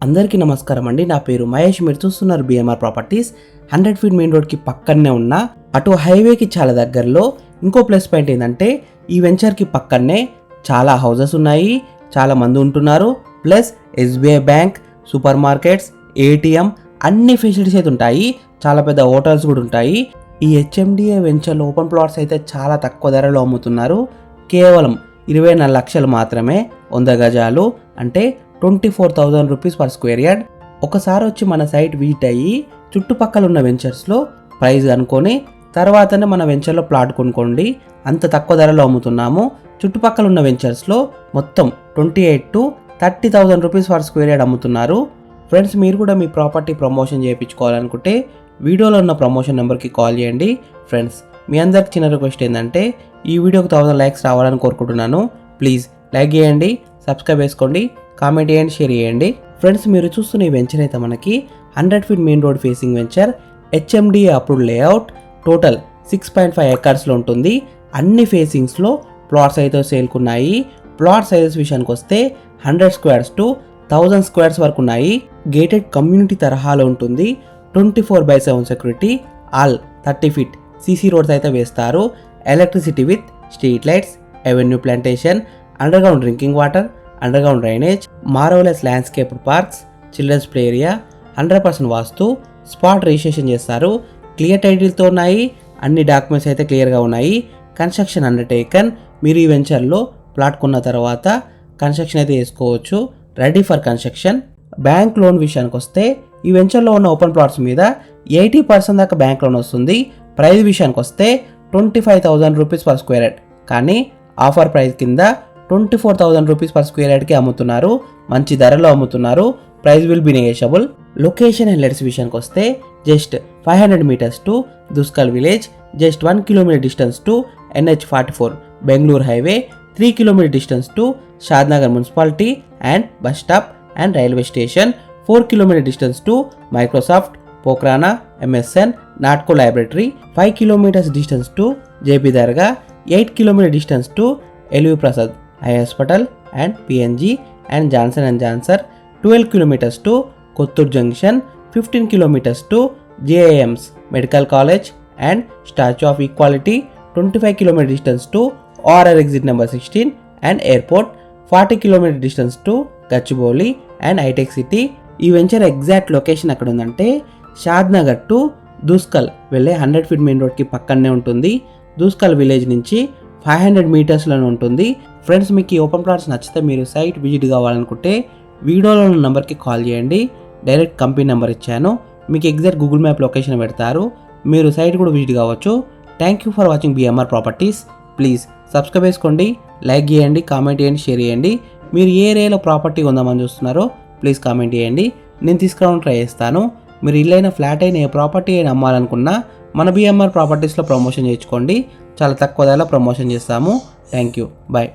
అందరికీ నమస్కారం అండి. నా పేరు మహేష్. మీరు చూస్తున్నారు బిఎంఆర్ ప్రాపర్టీస్. 100 ఫీట్ మెయిన్ రోడ్కి పక్కనే ఉన్న అటు హైవేకి చాలా దగ్గరలో ఇంకో ప్లస్ పాయింట్ ఏంటంటే ఈ వెంచర్కి పక్కనే చాలా హౌసెస్ ఉన్నాయి, చాలా మంది ఉంటున్నారు. Plus SBI bank, super markets, ATM అన్ని ఫెసిలిటీస్ అయితే ఉంటాయి. చాలా పెద్ద హోటల్స్ కూడా ఉంటాయి. ఈ హెచ్ఎండిఏ వెంచర్లో ఓపెన్ ప్లాట్స్ అయితే చాలా తక్కువ ధరలో అమ్ముతున్నారు. కేవలం 24 లక్షలు మాత్రమే, 100 గజాలు, అంటే 24,000 రూపీస్ పర్ స్క్వేర్ యార్డ్. ఒకసారి వచ్చి మన సైట్ విజిట్ అయ్యి చుట్టుపక్కల ఉన్న వెంచర్స్లో ప్రైస్ అనుకొని తర్వాతనే మన వెంచర్లో ప్లాట్ కొనుక్కోండి. అంత తక్కువ ధరలో అమ్ముతున్నాము. చుట్టుపక్కల ఉన్న వెంచర్స్లో మొత్తం 28,000 to 30,000 rupees per square yard అమ్ముతున్నారు. ఫ్రెండ్స్, మీరు కూడా మీ ప్రాపర్టీ ప్రమోషన్ చేయించుకోవాలనుకుంటే వీడియోలో ఉన్న ప్రమోషన్ నెంబర్కి కాల్ చేయండి. ఫ్రెండ్స్, మీ అందరికి చిన్న రిక్వెస్ట్ ఏంటంటే ఈ వీడియోకి 1000 లైక్స్ రావాలని కోరుకుంటున్నాను. ప్లీజ్ లైక్ చేయండి, సబ్స్క్రైబ్ చేసుకోండి, కామెంట్ చేయండి, షేర్ చేయండి. ఫ్రెండ్స్, మీరు చూస్తున్న ఈ వెంచర్ అయితే మనకి 100 feet main road facing venture, HMDA approved layout, total 6.5 ఎకర్స్లో ఉంటుంది. అన్ని ఫేసింగ్స్లో ప్లాట్స్ అయితే సేల్కున్నాయి. ప్లాట్ సైజెస్ విషయానికి వస్తే 100 స్క్వేర్స్ టు 1000 స్క్వేర్స్ వరకు ఉన్నాయి. గేటెడ్ కమ్యూనిటీ తరహాలో ఉంటుంది. 24/7 security, all 30 feet CC roads అయితే వేస్తారు. Electricity with street lights, avenue plantation, underground drinking water, underground drainage, marvellous landscape parks, children's play area, 100% vastu, spot registration చేస్తారు. Clear టైటిల్తో ఉన్నాయి. అన్ని డాక్యుమెంట్స్ అయితే క్లియర్గా ఉన్నాయి. Construction undertaken. మీరు ఈ వెంచర్లో ప్లాట్ కొన్న తర్వాత కన్స్ట్రక్షన్ అయితే చేసుకోవచ్చు. Ready for construction. Bank loan విషయానికి వస్తే ఈ వెంచర్లో ఉన్న ఓపెన్ ప్లాట్స్ మీద 80% దాకా బ్యాంక్ లోన్ వస్తుంది. ప్రైస్ విషయానికి వస్తే 25,000 రూపీస్ పర్ స్క్వేర్ యార్డ్, కానీ ఆఫర్ ప్రైస్ కింద 24,000 రూపీస్ పర్ స్క్వేర్ యార్డ్కి అమ్ముతున్నారు. మంచి ధరలో అమ్ముతున్నారు. Price will be negotiable. Location and let's విషయానికి వస్తే just 500 meters to Duskal village, just 1 kilometer distance to NH44 Bengaluru highway, 3 kilometer distance to Shadnagar municipality and bus stop and railway station, 4 kilometer distance to Microsoft, Pokarna, MSN, Natco laboratory, 5 kilometers distance to JP Dargah, 8 kilometer distance to LV Prasad eye hospital and PNG and Johnson and Johnson, 12 kilometres to Kothur junction, 15 kilometres to JIMS medical college and statue of equality, 25 kilometre distance to ORR exit number 16 and airport, 40 kilometre distance to Gachibowli and Hitec City. ఈ venture exact location ఎక్కడ ఉందంటే Shadnagar to దూస్కల్ వెళ్ళే 100 feet main రోడ్కి పక్కనే ఉంటుంది. దూస్కల్ village నుంచి 500 మీటర్స్లోనే ఉంటుంది. Friends, మీకు ఈ ఓపెన్ ప్లాట్స్ నచ్చితే మీరు సైట్ విజిట్ కావాలనుకుంటే వీడియోలో ఉన్న నెంబర్కి కాల్ చేయండి. డైరెక్ట్ కంపెనీ నెంబర్ ఇచ్చాను. మీకు ఎగ్జాక్ట్ గూగుల్ మ్యాప్ లొకేషన్ పెడతారు. మీరు సైట్ కూడా విజిట్ కావచ్చు. Thank you for watching BMR properties. Please subscribe చేసుకోండి, లైక్ చేయండి, కామెంట్ చేయండి, షేర్ చేయండి. మీరు ఏ ఏరియాలో ప్రాపర్టీ ఉందామని చూస్తున్నారో ప్లీజ్ కామెంట్ చేయండి. నేను తీసుకురావడం ట్రై చేస్తాను. మీరు ఇల్లైన ఫ్లాట్ అయిన ఏ ప్రాపర్టీ అయినా అమ్మాలనుకున్నా మన బిఎంఆర్ ప్రాపర్టీస్లో ప్రమోషన్ చేయించుకోండి. చాలా తక్కువ ధరలో ప్రమోషన్ చేస్తాము. Thank you, bye.